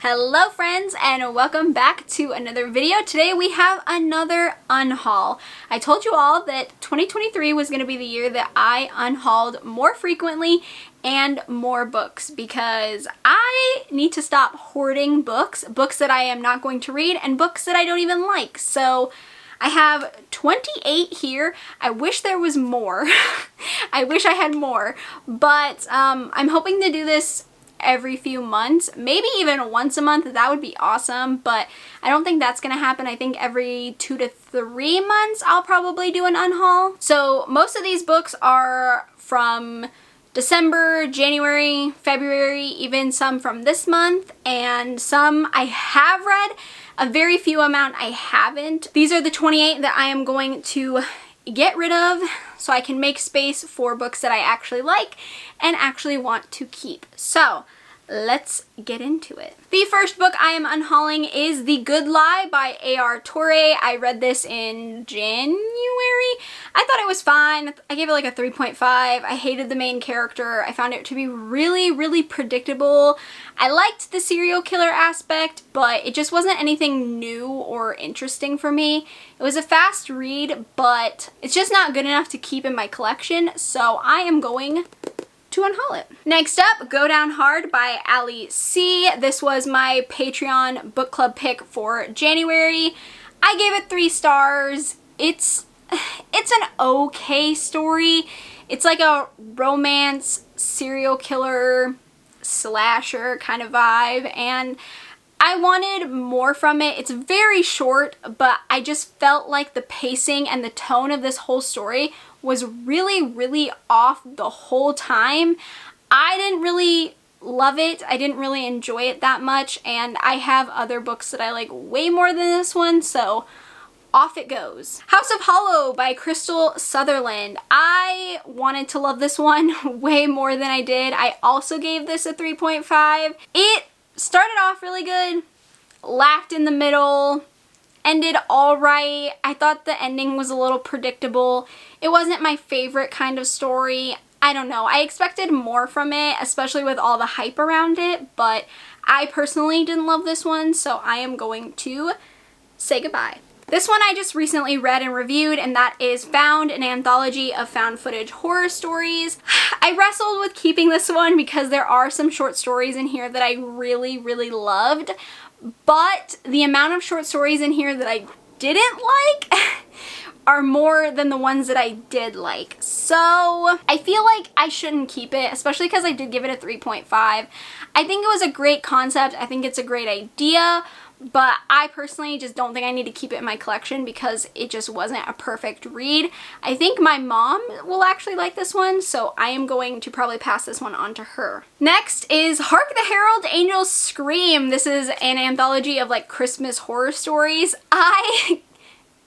Hello friends, and welcome back to another video. Today we have another unhaul. I told you all that 2023 was going to be the year that I unhauled more frequently and more books because I need to stop hoarding books that I am not going to read and books that I don't even like. So I have 28 here. I wish there was more. I wish I had more, but I'm hoping to do this every few months, maybe even once a month. That would be awesome, but I don't think that's gonna happen. I think every 2 to 3 months I'll probably do an unhaul. So most of these books are from December, January, February, even some from this month, and some I have read, a very few amount I haven't. These are the 28 that I am going to get rid of so I can make space for books that I actually like and actually want to keep. So let's get into it. The first book I am unhauling is The Good Lie by A.R. Torre. I read this in January. I thought it was fine. I gave it like a 3.5. I hated the main character. I found it to be really predictable. I liked the serial killer aspect, but it just wasn't anything new or interesting for me. It was a fast read, but it's just not good enough to keep in my collection, so I am going to unhaul it. Next up, Go Down Hard by Ali C. This was my Patreon book club pick for January. I gave it 3 stars. It's an okay story. It's like a romance serial killer slasher kind of vibe, and I wanted more from it. It's very short, but I just felt like the pacing and the tone of this whole story was really off the whole time. I didn't really love it. I didn't really enjoy it that much, and I have other books that I like way more than this one, so off it goes. House of Hollow by Crystal Sutherland. I wanted to love this one way more than I did. I also gave this a 3.5. It started off really good, lacked in the middle, ended alright. I thought the ending was a little predictable. It wasn't my favorite kind of story. I don't know. I expected more from it, especially with all the hype around it, but I personally didn't love this one, so I am going to say goodbye. This one I just recently read and reviewed, and that is Found, an anthology of found footage horror stories. I wrestled with keeping this one because there are some short stories in here that I really loved, but the amount of short stories in here that I didn't like are more than the ones that I did like. So I feel like I shouldn't keep it, especially because I did give it a 3.5. I think it was a great concept. I think it's a great idea, but I personally just don't think I need to keep it in my collection because it just wasn't a perfect read. I think my mom will actually like this one, so I am going to probably pass this one on to her. Next is Hark the Herald Angels Scream. This is an anthology of like Christmas horror stories. I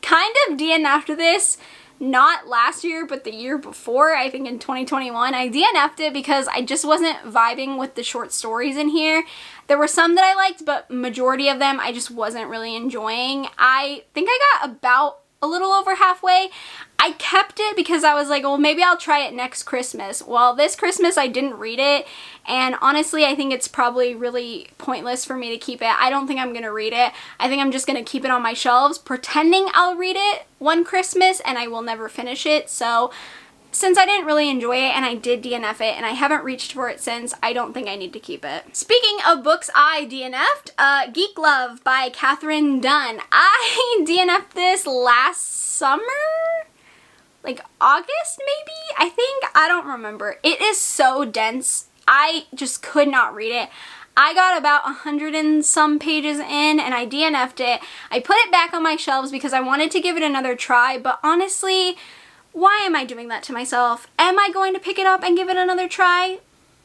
kind of DNF'd this, not last year, but the year before, I think in 2021. I DNF'd it because I just wasn't vibing with the short stories in here. There were some that I liked, but majority of them I just wasn't really enjoying. I think I got about a little over halfway. I kept it because I was like, well, maybe I'll try it next Christmas. Well, this Christmas I didn't read it, and honestly I think it's probably really pointless for me to keep it. I don't think I'm gonna read it. I think I'm just gonna keep it on my shelves, pretending I'll read it one Christmas, and I will never finish it. So since I didn't really enjoy it and I did DNF it and I haven't reached for it since, I don't think I need to keep it. Speaking of books I DNF'd, Geek Love by Catherine Dunn. I DNF'd this last summer? Like August maybe? I think? I don't remember. It is so dense. I just could not read it. I got about 100 and some pages in and I DNF'd it. I put it back on my shelves because I wanted to give it another try, but honestly, why am I doing that to myself? Am I going to pick it up and give it another try?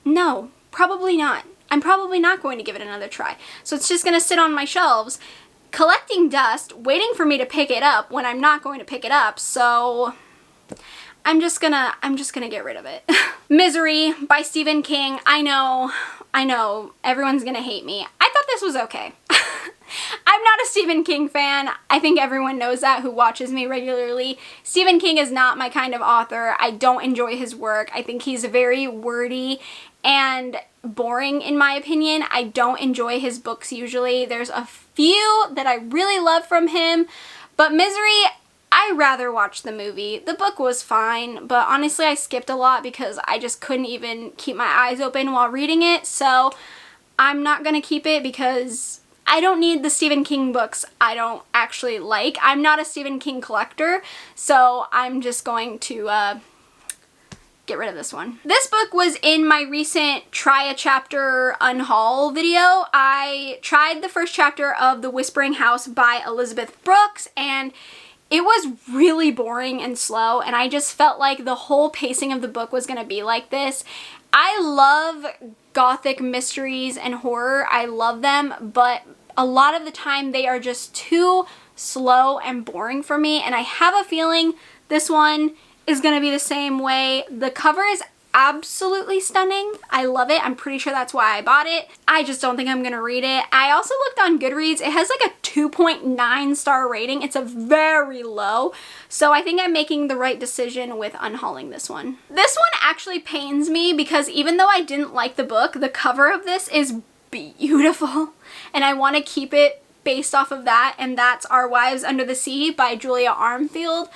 No, probably not. I'm probably not going to give it another try. So it's just gonna sit on my shelves, collecting dust, waiting for me to pick it up when I'm not going to pick it up, so I'm just gonna get rid of it. Misery by Stephen King. I know, everyone's gonna hate me. I thought this was okay. I'm not a Stephen King fan. I think everyone knows that who watches me regularly. Stephen King is not my kind of author. I don't enjoy his work. I think he's very wordy, and boring in my opinion. I don't enjoy his books usually. There's a few that I really love from him, but Misery, I rather watch the movie. The book was fine, but honestly I skipped a lot because I just couldn't even keep my eyes open while reading it, so I'm not gonna keep it because I don't need the Stephen King books I don't actually like. I'm not a Stephen King collector, so I'm just going to get rid of this one. This book was in my recent try a chapter unhaul video. I tried the first chapter of The Whispering House by Elizabeth Brooks, and it was really boring and slow, and I just felt like the whole pacing of the book was gonna be like this. I love Gothic mysteries and horror. I love them, but a lot of the time they are just too slow and boring for me, and I have a feeling this one is gonna be the same way. The cover is absolutely stunning. I love it. I'm pretty sure that's why I bought it. I just don't think I'm gonna read it. I also looked on Goodreads. It has like a 2.9 star rating. It's a very low. So I think I'm making the right decision with unhauling this one. This one actually pains me because even though I didn't like the book, the cover of this is beautiful and I want to keep it based off of that, and that's Our Wives Under the Sea by Julia Armfield.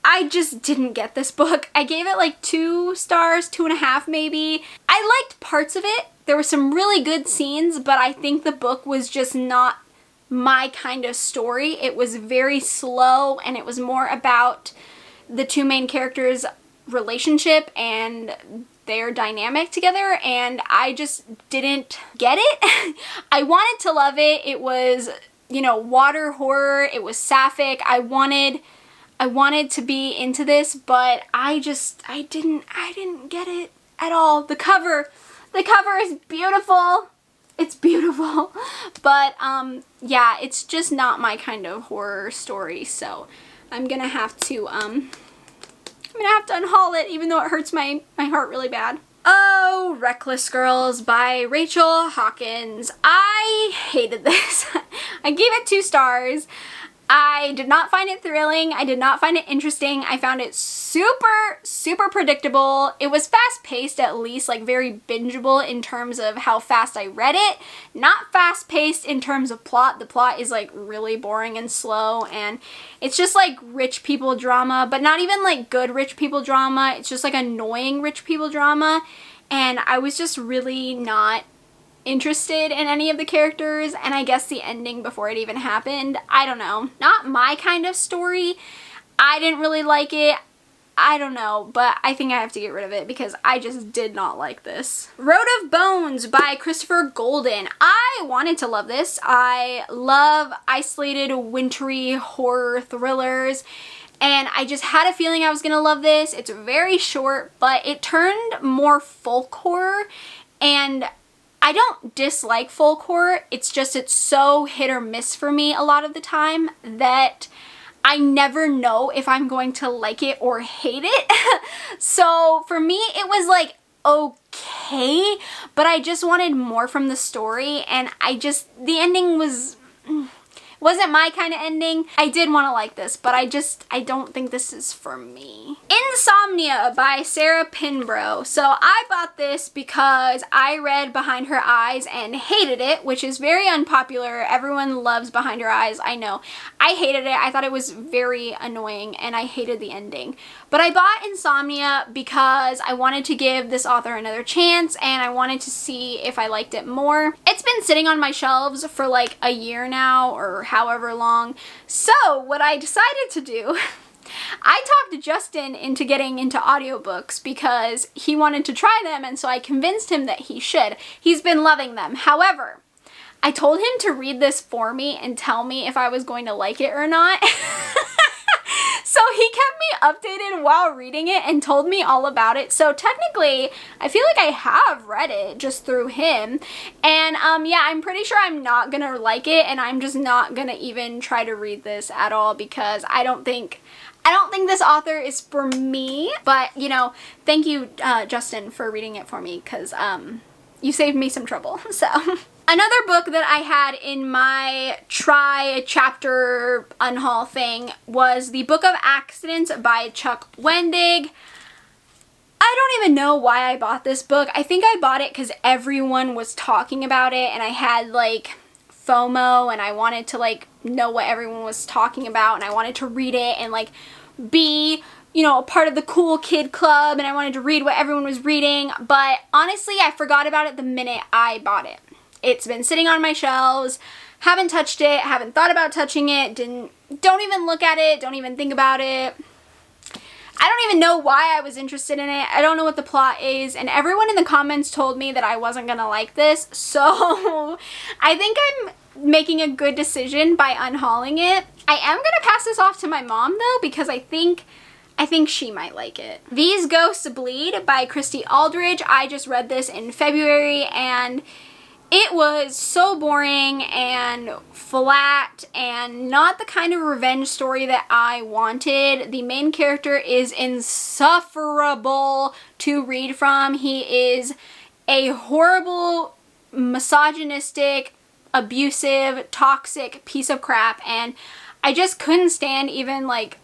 I just didn't get this book. I gave it like 2 stars, 2.5 maybe. I liked parts of it. There were some really good scenes, but I think the book was just not my kind of story. It was very slow, and it was more about the two main characters' relationship and their dynamic together, and I just didn't get it. I wanted to love it. It was, you know, water horror. It was sapphic. I wanted to be into this, but I didn't get it at all. The cover is beautiful. It's beautiful. But yeah, it's just not my kind of horror story, so I'm gonna have to unhaul it, even though it hurts my heart really bad. Oh, Reckless Girls by Rachel Hawkins. I hated this. I gave it 2 stars. I did not find it thrilling. I did not find it interesting. I found it super predictable. It was fast-paced, at least, like very bingeable in terms of how fast I read it. Not fast-paced in terms of plot. The plot is like really boring and slow, and it's just like rich people drama, but not even like good rich people drama. It's just like annoying rich people drama, and I was just really not interested in any of the characters, and I guess the ending before it even happened, I don't know. Not my kind of story. I didn't really like it. I don't know, but I think I have to get rid of it because I just did not like this. Road of Bones by Christopher Golden. I wanted to love this. I love isolated, wintry horror thrillers, and I just had a feeling I was gonna love this. It's very short, but it turned more folk horror, and I don't dislike folk horror. It's just it's so hit or miss for me a lot of the time that I never know if I'm going to like it or hate it. So for me, it was like okay, but I just wanted more from the story, and the ending wasn't my kind of ending. I did want to like this, but I don't think this is for me. Insomnia by Sarah Pinbrough. So I bought this because I read Behind Her Eyes and hated it, which is very unpopular. Everyone loves Behind Her Eyes, I know. I hated it. I thought it was very annoying, and I hated the ending. But I bought Insomnia because I wanted to give this author another chance, and I wanted to see if I liked it more. It's been sitting on my shelves for like a year now, or however long. So what I decided to do, I talked Justin into getting into audiobooks because he wanted to try them, and so I convinced him that he should. He's been loving them. However, I told him to read this for me and tell me if I was going to like it or not. So he kept me updated while reading it and told me all about it. So technically, I feel like I have read it just through him. And yeah, I'm pretty sure I'm not gonna like it, and I'm just not gonna even try to read this at all because I don't think this author is for me. But, you know, thank you, Justin, for reading it for me because you saved me some trouble. So another book that I had in my try chapter unhaul thing was The Book of Accidents by Chuck Wendig. I don't even know why I bought this book. I think I bought it because everyone was talking about it and I had like FOMO and I wanted to like know what everyone was talking about and I wanted to read it and like be, you know, a part of the cool kid club and I wanted to read what everyone was reading. But honestly, I forgot about it the minute I bought it. It's been sitting on my shelves, haven't touched it, haven't thought about touching it, don't even look at it, don't even think about it. I don't even know why I was interested in it. I don't know what the plot is, and everyone in the comments told me that I wasn't gonna like this, so I think I'm making a good decision by unhauling it. I am gonna pass this off to my mom though, because I think she might like it. These Ghosts Bleed by Christy Aldridge. I just read this in February and it was so boring and flat and not the kind of revenge story that I wanted. The main character is insufferable to read from. He is a horrible, misogynistic, abusive, toxic piece of crap, and I just couldn't stand even like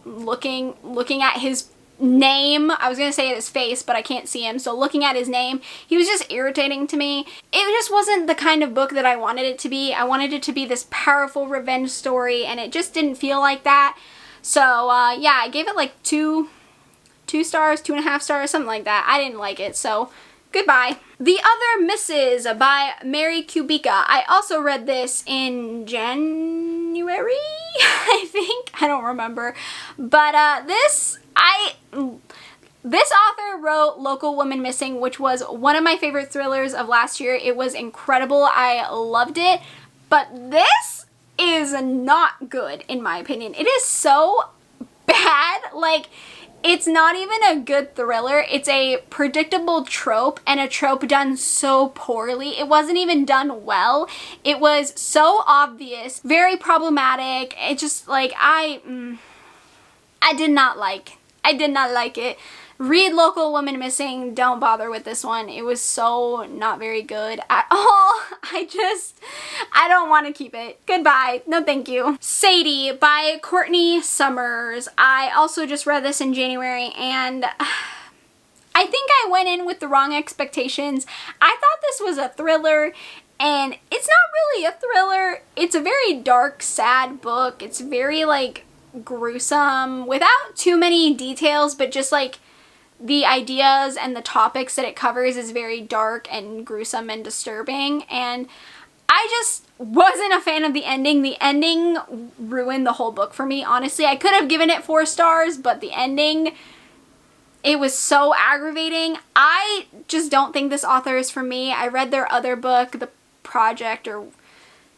looking at his name. I was gonna say his face, but I can't see him, so looking at his name, he was just irritating to me. It just wasn't the kind of book that I wanted it to be. I wanted it to be this powerful revenge story, and it just didn't feel like that. So yeah, I gave it like two stars, 2.5 stars, something like that. I didn't like it, so goodbye. The Other Misses by Mary Kubica. I also read this in January, I think. I don't remember. But this author wrote Local Woman Missing, which was one of my favorite thrillers of last year. It was incredible. I loved it. But this is not good, in my opinion. It is so bad. Like, it's not even a good thriller. It's a predictable trope, and a trope done so poorly. It wasn't even done well. It was so obvious, very problematic. It just, like, I did not like it. Read Local Woman Missing. Don't bother with this one. It was so not very good at all. I don't want to keep it. Goodbye. No thank you. Sadie by Courtney Summers. I also just read this in January, and I think I went in with the wrong expectations. I thought this was a thriller, and it's not really a thriller. It's a very dark, sad book. It's very like gruesome without too many details, but just like the ideas and the topics that it covers is very dark and gruesome and disturbing, and I just wasn't a fan of the ending. The ending ruined the whole book for me, honestly. I could have given it 4 stars, but the ending, it was so aggravating. I just don't think this author is for me. I read their other book, The Project or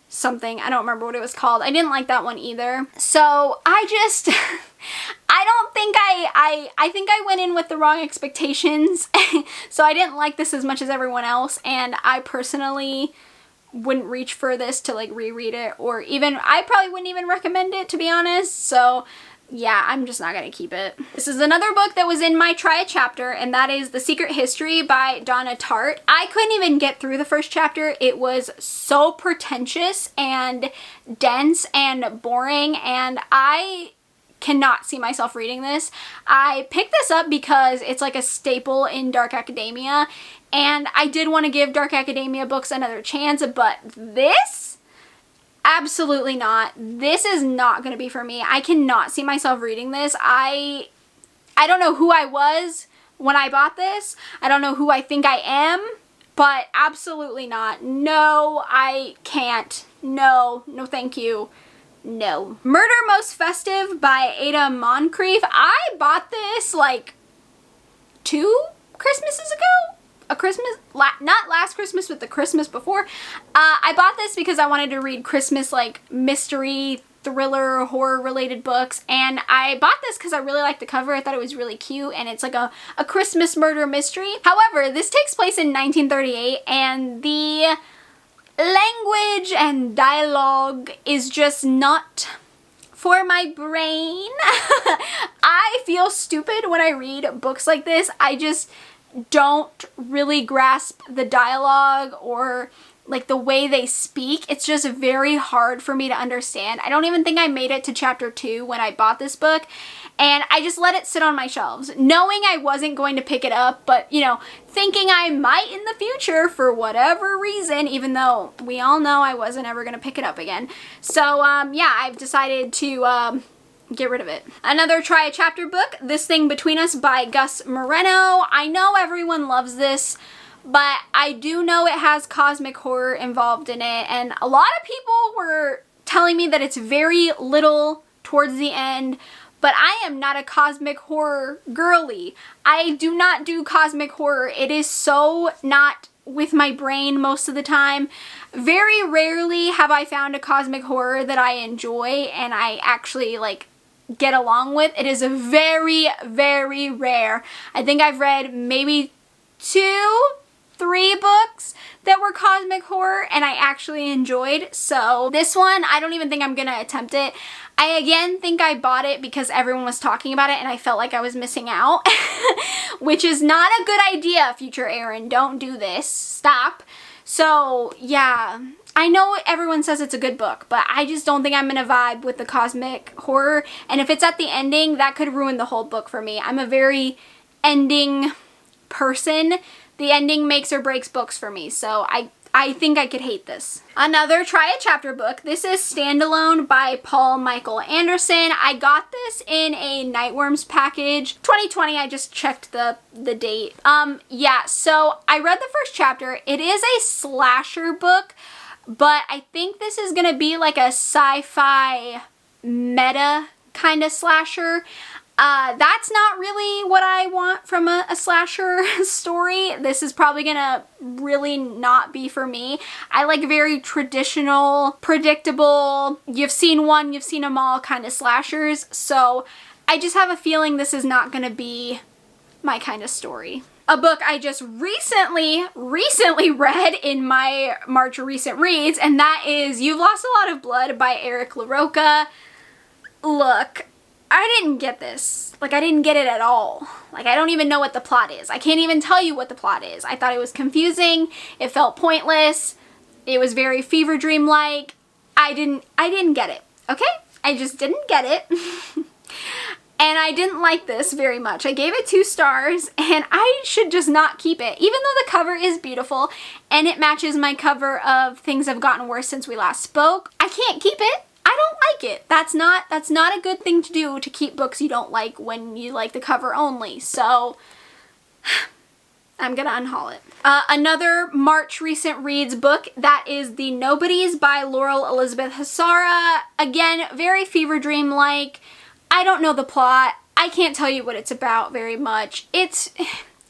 something. I don't remember what it was called. I didn't like that one either. So I don't think I think I went in with the wrong expectations. So I didn't like this as much as everyone else, and I personally wouldn't reach for this to like reread it, or even, I probably wouldn't even recommend it, to be honest. So yeah, I'm just not gonna keep it. This is another book that was in my try a chapter, and that is The Secret History by Donna Tartt. I couldn't even get through the first chapter. It was so pretentious and dense and boring, and I cannot see myself reading this. I picked this up because it's like a staple in dark academia, and I did want to give dark academia books another chance, but this, absolutely not. This is not going to be for me. I cannot see myself reading this. I don't know who I was when I bought this. I don't know who I think I am, but absolutely not. No, I can't. No, no thank you. No. Murder Most Festive by Ada Moncrief. I bought this like 2 Christmases ago? Not last Christmas, but the Christmas before. I bought this because I wanted to read Christmas like mystery, thriller, horror related books, and I bought this because I really liked the cover. I thought it was really cute, and it's like a Christmas murder mystery. However, this takes place in 1938, and the language and dialogue is just not for my brain. I feel stupid when I read books like this. I just don't really grasp the dialogue or like the way they speak, it's just very hard for me to understand. I don't even think I made it to chapter 2 when I bought this book, and I just let it sit on my shelves, knowing I wasn't going to pick it up, but, you know, thinking I might in the future for whatever reason, even though we all know I wasn't ever going to pick it up again. So, yeah, I've decided to, get rid of it. Another Try a Chapter book, This Thing Between Us by Gus Moreno. I know everyone loves this, but I do know it has cosmic horror involved in it, and a lot of people were telling me that it's very little towards the end, but I am not a cosmic horror girly. I do not do cosmic horror. It is so not with my brain most of the time. Very rarely have I found a cosmic horror that I enjoy and I actually like get along with. It is a very, very rare. I think I've read maybe 2, 3 books that were cosmic horror and I actually enjoyed. So this one, I don't even think I'm gonna attempt it. I again think I bought it because everyone was talking about it and I felt like I was missing out, which is not a good idea, future Erin. Don't do this. Stop. So yeah, I know everyone says it's a good book, but I just don't think I'm gonna vibe with the cosmic horror. And if it's at the ending, that could ruin the whole book for me. I'm a very ending person. The ending makes or breaks books for me, so I think I could hate this. Another Try a Chapter book. This is Standalone by Paul Michael Anderson. I got this in a Nightworms package. 2020, I just checked the date. Yeah, so I read the first chapter. It is a slasher book, but I think this is gonna be like a sci-fi meta kind of slasher. That's not really what I want from a slasher story. This is probably gonna really not be for me. I like very traditional, predictable, you've seen one, you've seen them all kind of slashers. So I just have a feeling this is not gonna be my kind of story. A book I just recently read in my March Recent Reads, and that is You've Lost a Lot of Blood by Eric LaRocca. Look, I didn't get this. Like, I didn't get it at all. Like, I don't even know what the plot is. I can't even tell you what the plot is. I thought it was confusing. It felt pointless. It was very fever dream-like. I didn't get it, okay? I just didn't get it. And I didn't like this very much. I gave it 2 stars, and I should just not keep it. Even though the cover is beautiful, and it matches my cover of Things Have Gotten Worse Since We Last Spoke, I can't keep it. I don't like it. That's not a good thing to do, to keep books you don't like when you like the cover only. So I'm gonna unhaul it. Another March Recent Reads book, that is The Nobodies by Laurel Elizabeth Hassara. Again, very fever dream-like. I don't know the plot. I can't tell you what it's about very much. It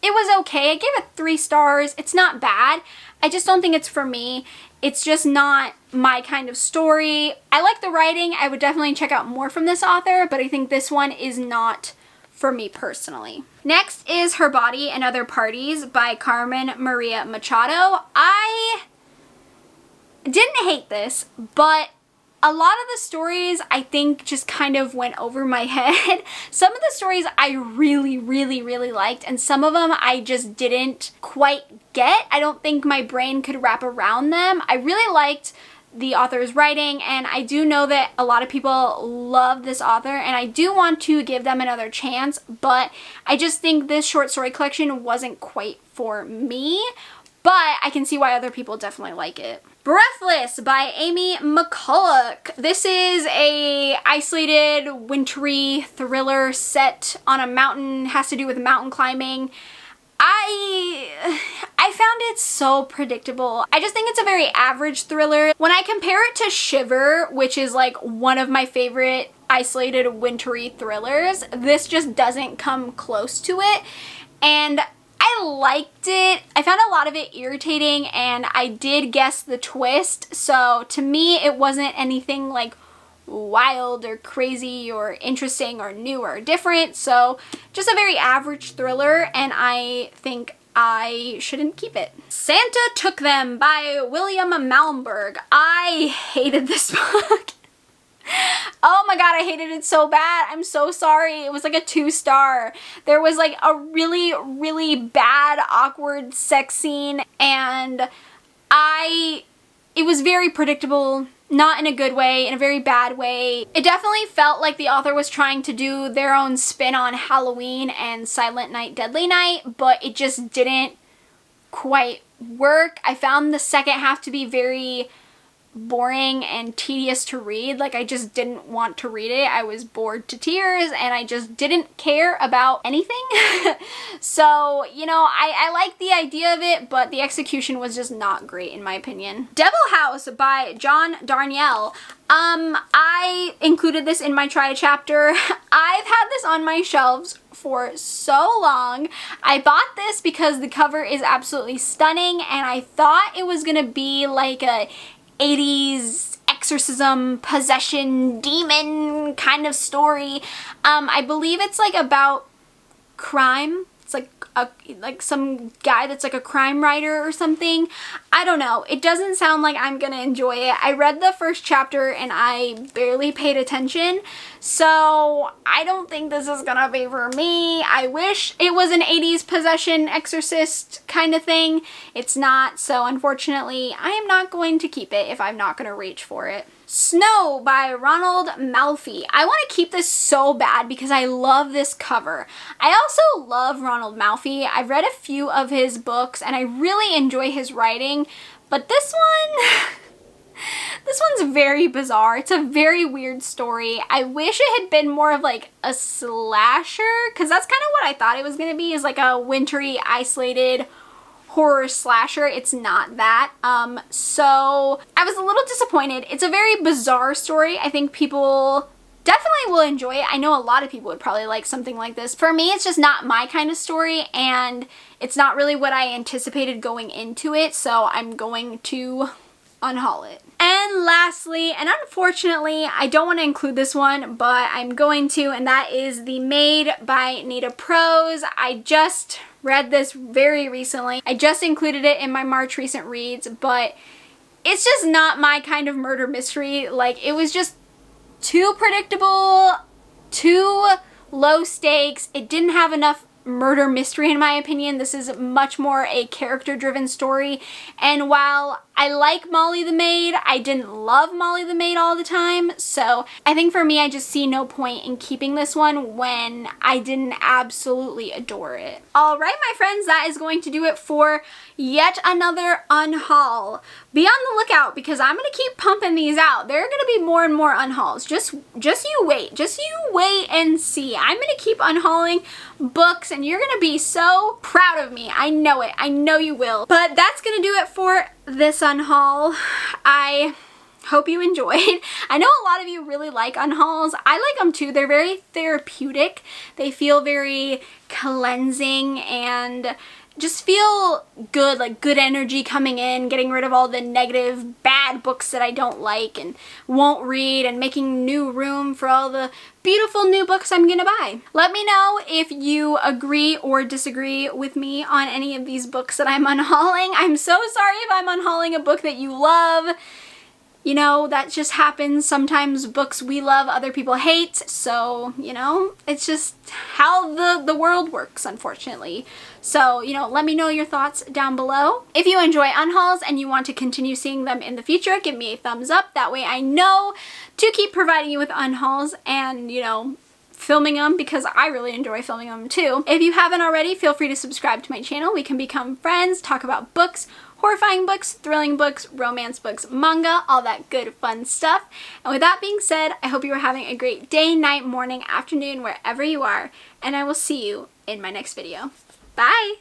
was okay. I gave it 3 stars. It's not bad. I just don't think it's for me. It's just not my kind of story. I like the writing. I would definitely check out more from this author, but I think this one is not for me personally. Next is Her Body and Other Parties by Carmen Maria Machado. I didn't hate this, but a lot of the stories I think just kind of went over my head. Some of the stories I really, really, really liked, and some of them I just didn't quite get. I don't think my brain could wrap around them. I really liked the author's writing, and I do know that a lot of people love this author, and I do want to give them another chance, but I just think this short story collection wasn't quite for me, but I can see why other people definitely like it. Breathless by Amy McCulloch. This is a isolated, wintry thriller set on a mountain, has to do with mountain climbing. I found it so predictable. I just think it's a very average thriller. When I compare it to Shiver, which is like one of my favorite isolated, wintry thrillers, this just doesn't come close to it. And I liked it. I found a lot of it irritating, and I did guess the twist, so to me it wasn't anything like wild or crazy or interesting or new or different, so just a very average thriller, and I think I shouldn't keep it. Santa Took Them by William Malmberg. I hated this book. Oh my god, I hated it so bad. I'm so sorry. It was like a 2-star. There was like a really, really bad, awkward sex scene, and I it was very predictable, not in a good way, in a very bad way. It definitely felt like the author was trying to do their own spin on Halloween and Silent Night, Deadly Night, but it just didn't quite work. I found the second half to be very boring and tedious to read. Like, I just didn't want to read it. I was bored to tears and I just didn't care about anything. So, you know, I like the idea of it, but the execution was just not great in my opinion. Devil House by John Darnielle. I included this in my try chapter. I've had this on my shelves for so long. I bought this because the cover is absolutely stunning and I thought it was gonna be like a 80s exorcism, possession, demon kind of story. I believe it's like about crime. It's like some guy that's like a crime writer or something. I don't know. It doesn't sound like I'm gonna enjoy it. I read the first chapter and I barely paid attention, so I don't think this is gonna be for me. I wish it was an 80s possession exorcist kind of thing. It's not, so unfortunately I am not going to keep it if I'm not gonna reach for it. Snow by Ronald Malfi. I want to keep this so bad because I love this cover. I also love Ronald Malfi. I've read a few of his books and I really enjoy his writing, but this one's very bizarre. It's a very weird story. I wish it had been more of like a slasher, because that's kind of what I thought it was going to be, is like a wintry, isolated horror slasher. It's not that. So I was a little disappointed. It's a very bizarre story. I think people definitely will enjoy it. I know a lot of people would probably like something like this. For me, it's just not my kind of story and it's not really what I anticipated going into it, so I'm going to unhaul it. And lastly, and unfortunately, I don't want to include this one, but I'm going to, and that is The Maid by Nita Prose. I just read this very recently. I just included it in my March recent reads, but it's just not my kind of murder mystery. Like, it was just too predictable, too low stakes. It didn't have enough murder mystery in my opinion. This is much more a character driven story, and while I like Molly the Maid, I didn't love Molly the Maid all the time, so I think for me I just see no point in keeping this one when I didn't absolutely adore it. Alright my friends, that is going to do it for yet another unhaul. Be on the lookout because I'm going to keep pumping these out. There are going to be more and more unhauls. Just you wait. Just you wait and see. I'm going to keep unhauling books and you're going to be so proud of me. I know it. I know you will. But that's going to do it for this unhaul. I hope you enjoyed. I know a lot of you really like unhauls. I like them too. They're very therapeutic. They feel very cleansing and just feel good, like good energy coming in, getting rid of all the negative, bad books that I don't like and won't read, and making new room for all the beautiful new books I'm gonna buy. Let me know if you agree or disagree with me on any of these books that I'm unhauling. I'm so sorry if I'm unhauling a book that you love. You know, that just happens. Sometimes books we love, other people hate. So, you know, it's just how the world works, unfortunately. So, you know, let me know your thoughts down below. If you enjoy unhauls and you want to continue seeing them in the future, give me a thumbs up. That way I know to keep providing you with unhauls and, you know, filming them, because I really enjoy filming them too. If you haven't already, feel free to subscribe to my channel. We can become friends, talk about books, horrifying books, thrilling books, romance books, manga, all that good fun stuff. And with that being said, I hope you are having a great day, night, morning, afternoon, wherever you are, and I will see you in my next video. Bye!